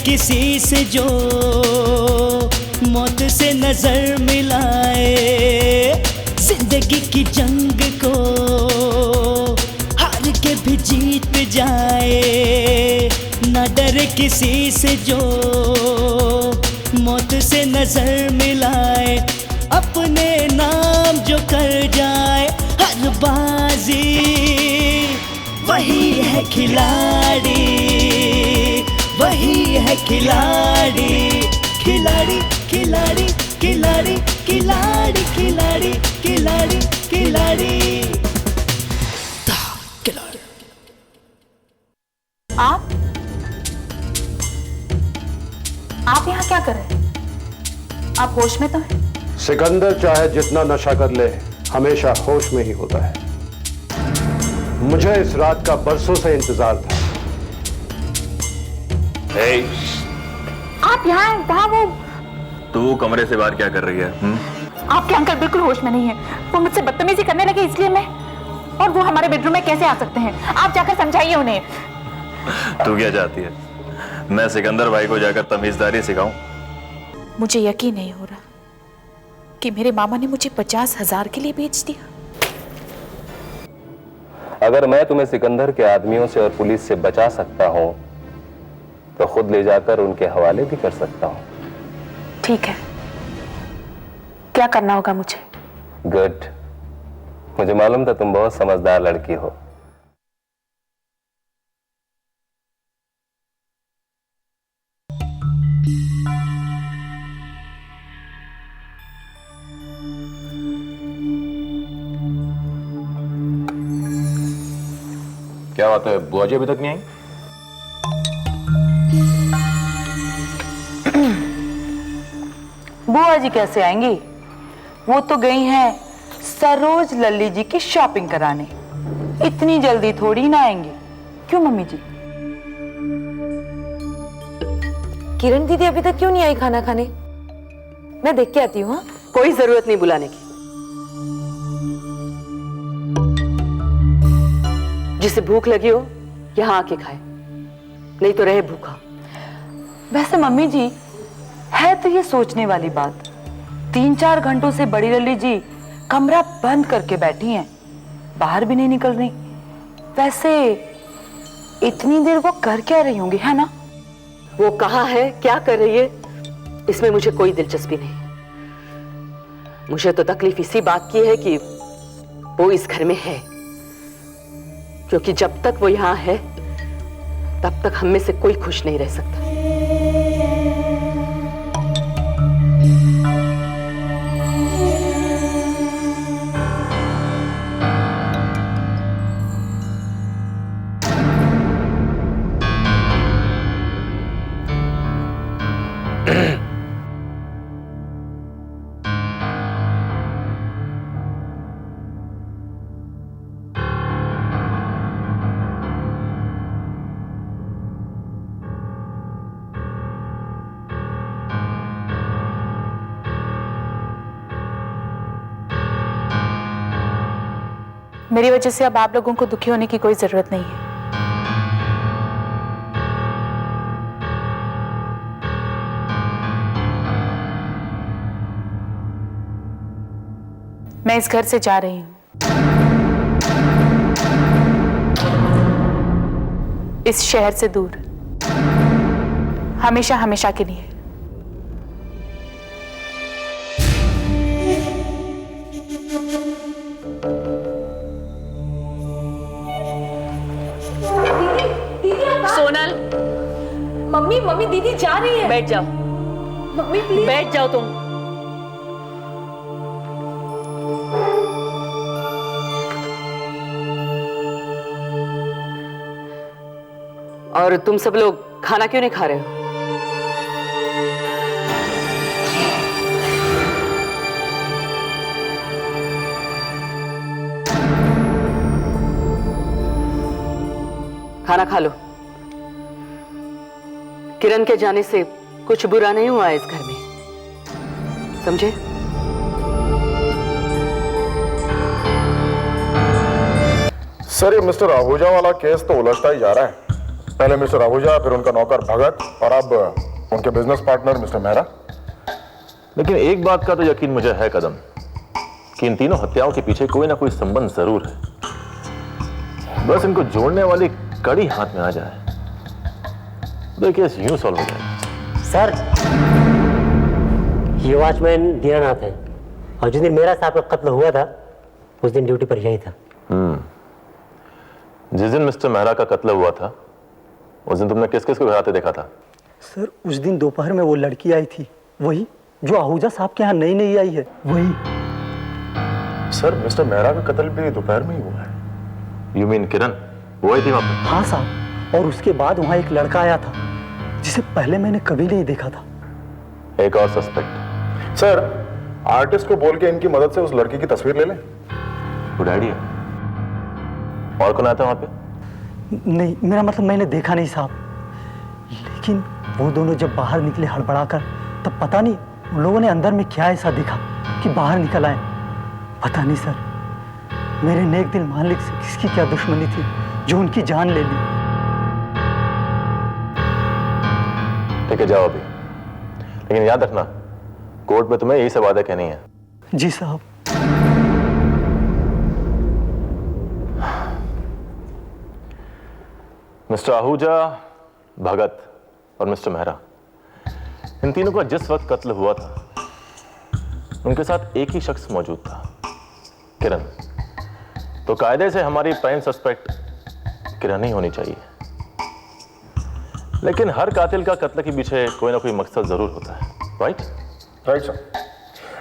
किसी से जो मौत से नजर मिलाए, जिंदगी की जंग को हार के भी जीत जाए। ना डरे किसी से जो मौत से नजर मिलाए, अपने नाम जो कर जाए हर बाजी, वही है खिलाड़ी, वही है खिलाड़ी। खिलाड़ी खिलाड़ी खिलाड़ी खिलाड़ी खिलाड़ी खिलाड़ी खिलाड़ी। आप यहाँ क्या कर रहे हैं? आप होश में तो हैं? सिकंदर चाहे जितना नशा कर ले, हमेशा होश में ही होता है। मुझे इस रात का बरसों से इंतजार था। hey, आप यहाँ वहाँ वो तू कमरे से बाहर क्या कर रही है? आपके अंकल बिल्कुल होश में नहीं है। वो मुझसे बदतमीजी करने लगे इसलिए मैं, और वो हमारे बेडरूम में कैसे आ सकते हैं? आप जाकर समझाइए उन्हें। तू क्या चाहती है, मैं सिकंदर भाई को जाकर तमीजदारी सिखाऊं? मुझे यकीन नहीं हो रहा कि मेरे मामा ने मुझे 50,000 के लिए बेच दिया। अगर मैं तुम्हें सिकंदर के आदमियों से और पुलिस से बचा सकता हूं तो खुद ले जाकर उनके हवाले भी कर सकता हूं। ठीक है, क्या करना होगा मुझे? गुड, मुझे मालूम था तुम बहुत समझदार लड़की हो। क्या बात है, बुआ जी अभी तक नहीं आई? बुआ जी कैसे आएंगी? वो तो गई हैं सरोज लल्ली जी की शॉपिंग कराने। इतनी जल्दी थोड़ी ना आएंगी, क्यों मम्मी जी? किरण दीदी अभी तक क्यों नहीं आई खाना खाने? मैं देख के आती हूँ। हाँ, कोई जरूरत नहीं बुलाने की। जिसे भूख लगी हो यहाँ आके खाए, नहीं तो रहे भूखा। वैसे मम्मी जी, है तो ये सोचने वाली बात, 3-4 घंटों से बड़ी लल्ली जी कमरा बंद करके बैठी हैं, बाहर भी नहीं निकल रही। वैसे इतनी देर वो कर क्या रही होंगी, है ना? वो कहाँ है, क्या कर रही है, इसमें मुझे कोई दिलचस्पी नहीं। मुझे तो तकलीफ इसी बात की है कि वो इस घर में है, क्योंकि जब तक वो यहां है तब तक हम में से कोई खुश नहीं रह सकता। मेरी वजह से अब आप लोगों को दुखी होने की कोई जरूरत नहीं है। मैं इस घर से जा रही हूं, इस शहर से दूर, हमेशा हमेशा के लिए। सोनल, मम्मी दीदी जा रही है। बैठ जाओ। मम्मी प्लीज बैठ जाओ तुम। और तुम सब लोग खाना क्यों नहीं खा रहे हो? खाना खा लो। किरण के जाने से कुछ बुरा नहीं हुआ इस घर में, समझे? सर, ये मिस्टर आहूजा वाला केस तो उलझता ही जा रहा है। पहले मिस्टर आहूजा, फिर उनका नौकर भगत और अब उनके बिजनेस पार्टनर मिस्टर मेहरा। लेकिन एक बात का तो यकीन मुझे है कदम, कि इन तीनों हत्याओं के पीछे कोई ना कोई संबंध जरूर है। बस इनको जोड़ने वाली कड़ी हाथ में आ जाए तो ये केस यूं सॉल्व हो जाएगा। सर, ये वॉचमैन दीनानाथ है और जिस दिन मेरा साहब का कत्ल हुआ था उस दिन ड्यूटी पर यही था। जिस दिन मिस्टर मेहरा का कत्ल हुआ था उस दिन तुमने किस किस को घर आते देखा था? सर, उस दिन दोपहर में वो लड़की आई थी, वही जो आहूजा साहब के यहाँ नई नई आई है, वही। सर, मिस्टर मेहरा का कत्ल भी दोपहर में ही हुआ है। यू मीन किरण वो आई थी वहां पे? हाँ साहब, और उसके बाद वहाँ एक लड़का आया था जिसे पहले मैंने कभी नहीं देखा था। एक और सस्पेक्ट? सर, आर्टिस्ट को बोल के इनकी मदद से उस लड़की की तस्वीर ले लें। Good idea. और कौन आया था वहां पे? नहीं, मेरा मतलब मैंने देखा नहीं साहब, लेकिन वो दोनों जब बाहर निकले हड़बड़ाकर, तब पता नहीं उन लोगों ने अंदर में क्या ऐसा देखा कि बाहर निकल आए। पता नहीं सर, मेरे नेक दिल मालिक से किसकी क्या दुश्मनी थी जो उनकी जान ले ली। ठीक है, जाओ अभी, लेकिन याद रखना कोर्ट में तुम्हें यही सब बातें कहनी है। जी साहब। मिस्टर आहूजा, भगत और मिस्टर मेहरा, इन तीनों का जिस वक्त कत्ल हुआ था उनके साथ एक ही शख्स मौजूद था, किरण। तो कायदे से हमारी प्राइम सस्पेक्ट किरण ही होनी चाहिए, लेकिन हर कातिल का कत्ल के पीछे कोई ना कोई मकसद जरूर होता है। Right sir.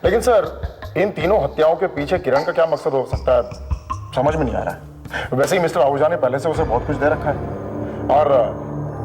लेकिन सर, इन तीनों हत्याओं के पीछे किरण का क्या मकसद हो सकता है, समझ में नहीं आ रहा है। वैसे ही मिस्टर आहूजा ने पहले से उसे बहुत कुछ दे रखा है और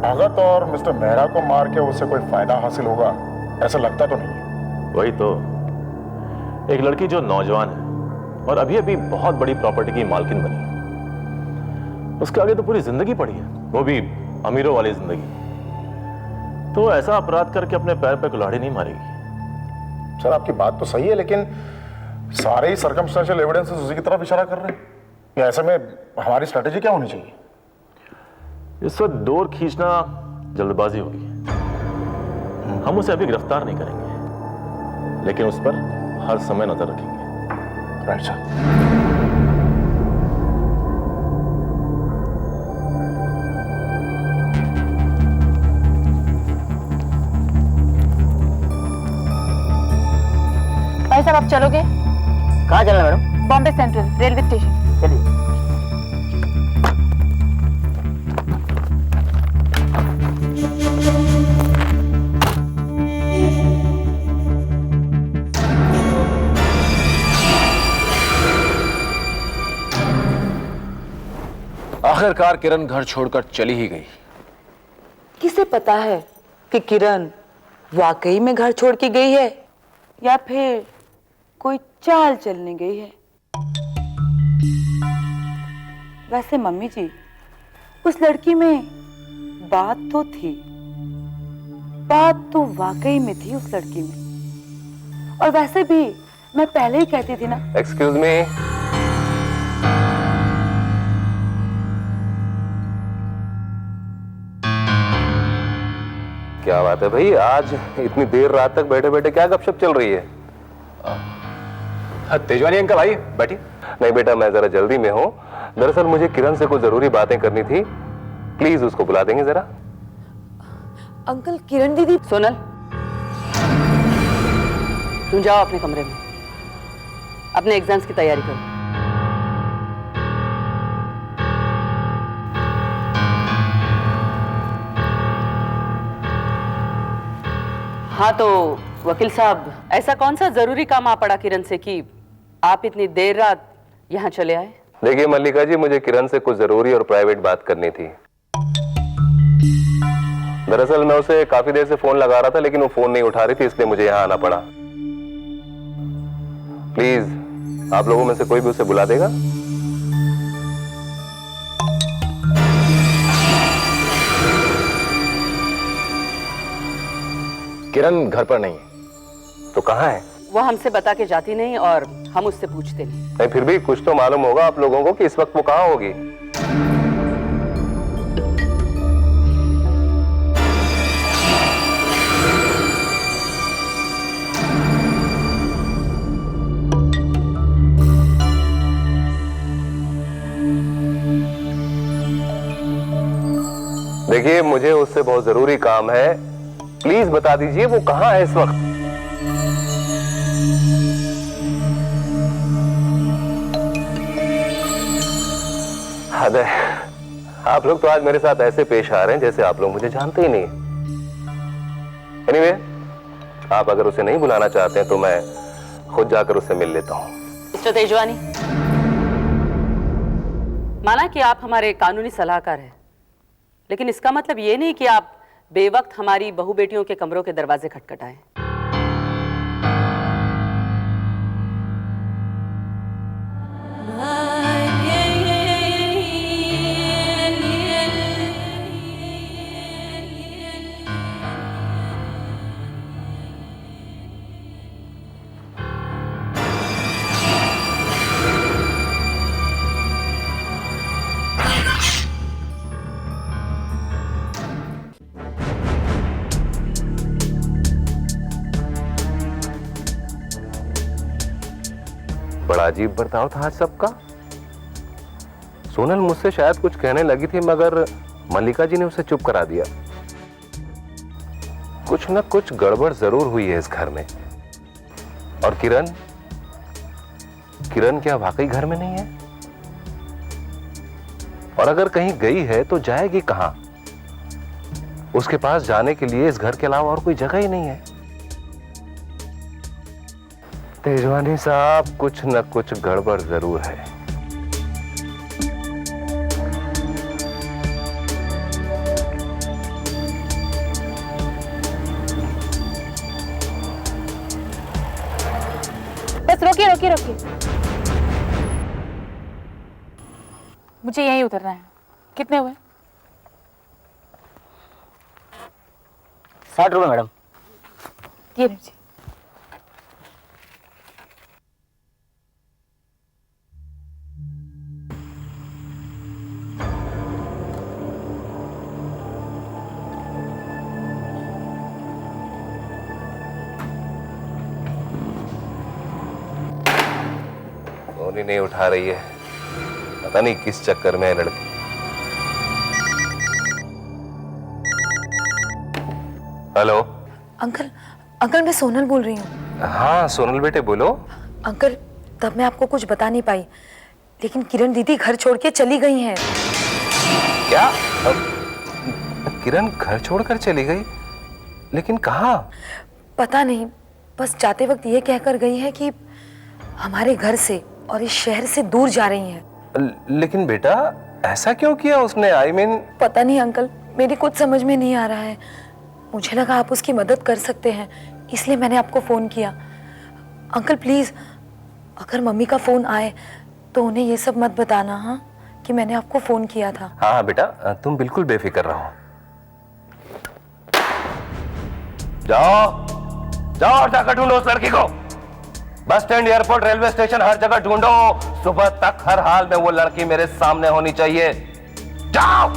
भगत और मिस्टर मेहरा को मार के उससे कोई फायदा हासिल होगा ऐसा लगता तो नहीं है। वही तो, एक लड़की जो नौजवान है और अभी अभी बहुत बड़ी प्रॉपर्टी की मालकिन बनी है, उसके आगे तो पूरी जिंदगी पड़ी है, वो भी अमीरों वाली जिंदगी। तो ऐसा अपराध करके अपने पैर पे कुल्हाड़ी नहीं मारेगी। सर, आपकी बात तो सही है, लेकिन सारे ही सर्कमस्टेंशियल एविडेंसेस उसी की तरफ इशारा कर रहे हैं। ऐसे में हमारी स्ट्रेटेजी क्या होनी चाहिए? इस वक्त डोर खींचना जल्दबाजी होगी। हम उसे अभी गिरफ्तार नहीं करेंगे, लेकिन उस पर हर समय नजर रखेंगे। Right sir. भाई साहब, आप चलोगे? कहाँ चलना madam? Bombay central railway station. चलिए। आखिरकार किरण घर छोड़कर चली ही गई। किसे पता है कि किरण वाकई में घर छोड़ के गई है या फिर कोई चाल चलने गई है। वैसे मम्मी जी, उस लड़की में बात तो थी, बात तो वाकई में थी उस लड़की में। और वैसे भी मैं पहले ही कहती थी ना। Excuse me. क्या बात है भाई, आज इतनी देर रात तक बैठे बैठे क्या गपशप चल रही है? तेजवानी अंकल, भाई बैठिए। नहीं बेटा, मैं जरा जल्दी में हूँ। दरअसल मुझे किरण से कुछ जरूरी बातें करनी थी, प्लीज उसको बुला देंगे जरा? अंकल, किरण दीदी। सोनल, तुम जाओ अपने कमरे में, अपने एग्जाम्स की तैयारी करो। हाँ तो वकील साहब, ऐसा कौन सा जरूरी काम आ पड़ा किरण से कि आप इतनी देर रात यहाँ चले आए? देखिए मल्लिका जी, मुझे किरण से कुछ जरूरी और प्राइवेट बात करनी थी। दरअसल मैं उसे काफी देर से फोन लगा रहा था, लेकिन वो फोन नहीं उठा रही थी, इसलिए मुझे यहाँ आना पड़ा। प्लीज आप लोगों में से कोई भी उसे बुला देगा? किरण घर पर नहीं है। तो कहाँ है? वो हमसे बता के जाती नहीं और हम उससे पूछते नहीं। फिर भी कुछ तो मालूम होगा आप लोगों को कि इस वक्त वो कहाँ होगी। मुझे उससे बहुत जरूरी काम है। प्लीज बता दीजिए वो कहाँ है इस वक्त। हद है, आप लोग तो आज मेरे साथ ऐसे पेश आ रहे हैं जैसे आप लोग मुझे जानते ही नहीं। एनीवे, आप अगर उसे नहीं बुलाना चाहते हैं तो मैं खुद जाकर उससे मिल लेता हूं। मिस्टर तेजवानी, माना कि आप हमारे कानूनी सलाहकार हैं, लेकिन इसका मतलब ये नहीं कि आप बेवक्त हमारी बहू बेटियों के कमरों के दरवाजे खटखटाएं। बड़ा अजीब बर्ताव था आज सबका। सोनल मुझसे शायद कुछ कहने लगी थी, मगर मल्लिका जी ने उसे चुप करा दिया। कुछ न कुछ गड़बड़ जरूर हुई है इस घर में। और किरण क्या वाकई घर में नहीं है? और अगर कहीं गई है तो जाएगी कहां? उसके पास जाने के लिए इस घर के अलावा और कोई जगह ही नहीं है। तेजवानी साहब, कुछ न कुछ गड़बड़ जरूर है। बस रोकिए रोकिए रोकिए, मुझे यहीं उतरना है। कितने हुए? 60 रुपए मैडम। ये लीजिए। फोन ही नहीं उठा रही है, पता नहीं किस चक्कर में है लड़की। हेलो अंकल, अंकल मैं सोनल बोल रही हूँ। हाँ सोनल बेटे बोलो। अंकल, तब मैं आपको कुछ बता नहीं पाई, लेकिन किरण दीदी घर छोड़ के चली गई हैं। क्या? किरण घर छोड़कर चली गई? लेकिन कहाँ? पता नहीं, बस जाते वक्त ये कहकर गई है कि हमारे घर से और इस शहर से दूर जा रही हैं। लेकिन बेटा ऐसा क्यों किया उसने? I mean... पता नहीं अंकल, मेरी कुछ समझ में नहीं आ रहा है। मुझे लगा आप उसकी मदद कर सकते हैं, इसलिए मैंने आपको फोन किया। अंकल प्लीज, अगर मम्मी का फोन आए तो उन्हें ये सब मत बताना, हाँ, कि मैंने आपको फोन किया था। हाँ बेटा, तुम बिल्कुल बेफिक्र रहो। जाओ जाओ और जाकर ढूंढो उस लड़की को। Bus stand, airport, railway station, हर जगह ढूंढो। सुबह तक हर हाल में वो लड़की मेरे सामने होनी चाहिए। जाओ।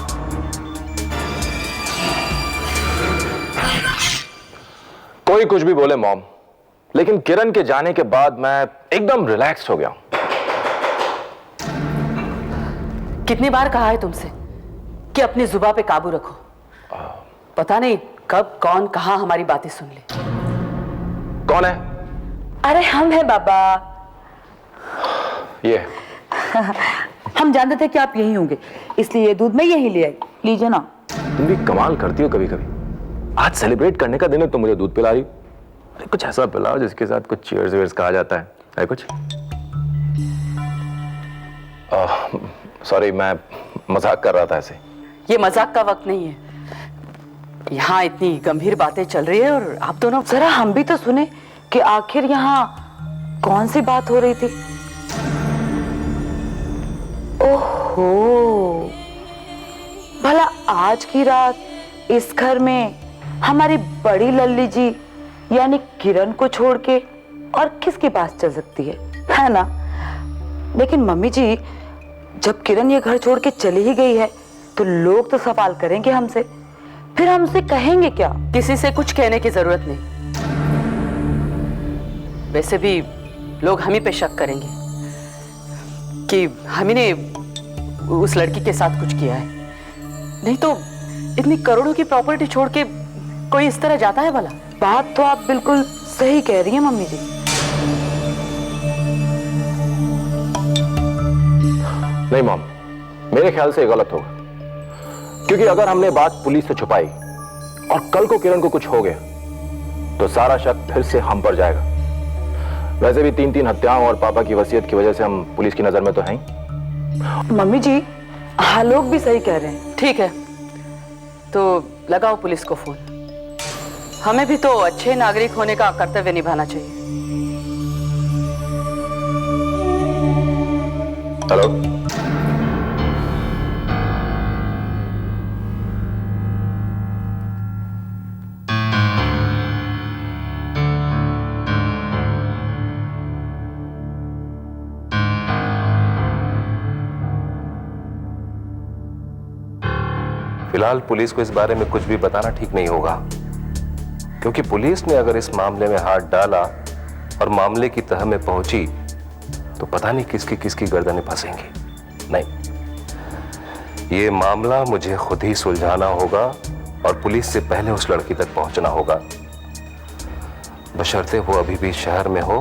कोई कुछ भी बोले मॉम, लेकिन किरण के जाने के बाद मैं एकदम रिलैक्स हो गया। कितनी बार कहा है तुमसे कि अपनी जुबान पे काबू रखो। पता नहीं कब कौन कहां हमारी बातें सुन ले। कौन है? अरे हम हैं बाबा। ये हम जानते थे कि आप यही होंगे, इसलिए ये दूध मैं यही ले आई। लीजिए ना। तुम भी कमाल करती हो कभी कभी। आज सेलिब्रेट करने का दिन है तो मुझे दूध पिला रही। अरे कुछ ऐसा पिलाओ जिसके साथ कुछ चीयर्स वेयर्स कहा जाता है कुछ। सॉरी, मैं मजाक कर रहा था ऐसे। ये मजाक का वक्त नहीं है। यहाँ इतनी गंभीर बातें चल रही है और आप दोनों जरा हम भी तो सुने कि आखिर यहाँ कौन सी बात हो रही थी। ओहो, भला आज की रात इस घर में हमारी बड़ी लल्ली जी यानी किरण को छोड़ के और किसके पास चल सकती है ना? लेकिन मम्मी जी, जब किरण ये घर छोड़ के चली ही गई है तो लोग तो सवाल करेंगे हमसे, फिर हमसे कहेंगे क्या? किसी से कुछ कहने की जरूरत नहीं। वैसे भी लोग हम ही पे शक करेंगे कि हम ही ने उस लड़की के साथ कुछ किया है। नहीं तो इतनी करोड़ों की प्रॉपर्टी छोड़ के कोई इस तरह जाता है भला? बात तो आप बिल्कुल सही कह रही हैं मम्मी जी। नहीं मॉम, मेरे ख्याल से ये गलत होगा, क्योंकि अगर हमने बात पुलिस से छुपाई और कल को किरण को कुछ हो गया तो सारा शक फिर से हम पर जाएगा। वैसे भी 3-3 हत्याओं और पापा की वसीयत की वजह से हम पुलिस की नजर में तो हैं ही। मम्मी जी, हाँ लोग भी सही कह रहे हैं। ठीक है, तो लगाओ पुलिस को फोन। हमें भी तो अच्छे नागरिक होने का कर्तव्य निभाना चाहिए। हेलो, फिलहाल पुलिस को इस बारे में कुछ भी बताना ठीक नहीं होगा, क्योंकि पुलिस ने अगर इस मामले में हाथ डाला और मामले की तह में पहुंची तो पता नहीं किसकी किसकी गर्दनें फंसेंगी। नहीं, ये मामला मुझे खुद ही सुलझाना होगा और पुलिस से पहले उस लड़की तक पहुंचना होगा, बशर्ते वो अभी भी शहर में हो